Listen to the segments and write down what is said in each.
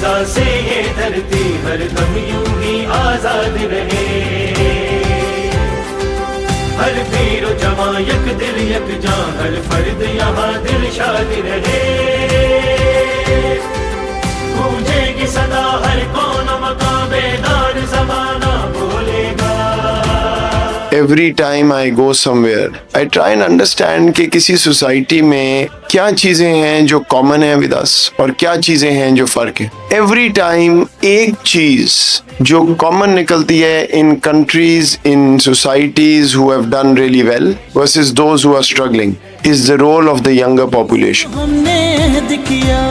فضا سے یہ دھرتی ہر دم یوں ہی آزاد رہے. ہر پیر و جوان یک دل یک جان، ہر فرد یہاں دل شاد رہے. گونجے گی صدا ہر کون مقام، بیدار زمانہ بولے گا. Every time I go somewhere, I try and understand کہ کسی سوسائٹی میں کیا چیزیں ہیں جو کامن ہیں with us اور کیا چیزیں ہیں جو فرق ہیں. Every time ایک چیز جو کامن نکلتی ہے in countries, in societies who have done really well versus those who are struggling is the role of the younger population. ہم نے عہد کیا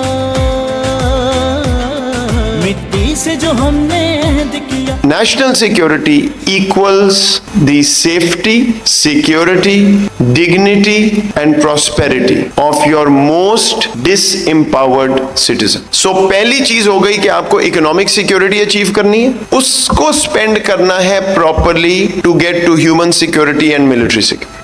مٹی سے، جو ہم نے عہد کیا. National security equals the safety, security, dignity and prosperity of your most disempowered citizen. So پہلی چیز ہو گئی کہ آپ کو economic security achieve کرنی ہے، اس کو spend کرنا ہے properly to get to human security and military security.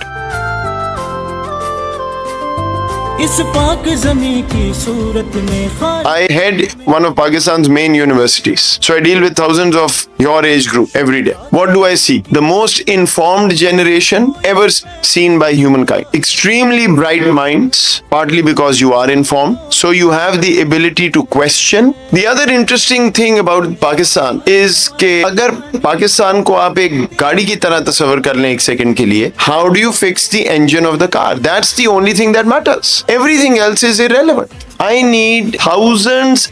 اس پاک زمین کی صورت میں I head one of Pakistan's main universities. So I deal with thousands of your age group every day. What do I see? The most informed generation ever seen by humankind. Extremely bright minds, partly because you are informed. So you have the ability to question. The other interesting thing about Pakistan is کہ اگر پاکستان کو آپ ایک گاڑی کی طرح تصور کر لیں ایک سیکنڈ کے لیے, how do you fix the engine of the car? That's the only thing that matters. Everything else is irrelevant. I need thousands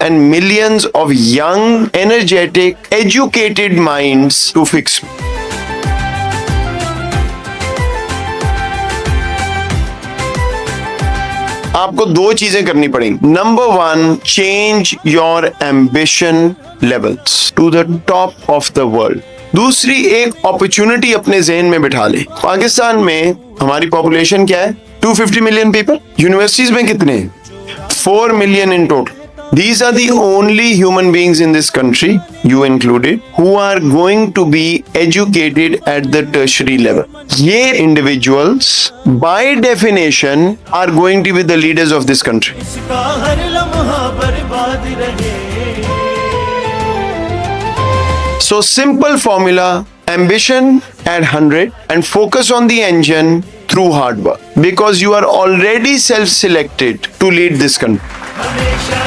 and millions of young, energetic, educated minds to fix me. آپ کو دو چیزیں کرنی پڑیں گی. Number 1, change your ambition levels to the top of the world. دوسری, ایک opportunity اپنے ذہن میں بٹھا لیں. پاکستان میں ہماری پاپولیشن کیا ہے؟ 250 million people. یونیورسٹیز میں کتنے ہیں؟ 4 million in total. These are the only human beings in this country, you included, who are going to be educated at the tertiary level. یہ individuals, by definition, are going to be the leaders of this country. اس کا ہر لمحہ برباد رہے. So simple formula, ambition at 100 and focus on the engine through hard work, because you are already self-selected to lead this country. ہمیشہ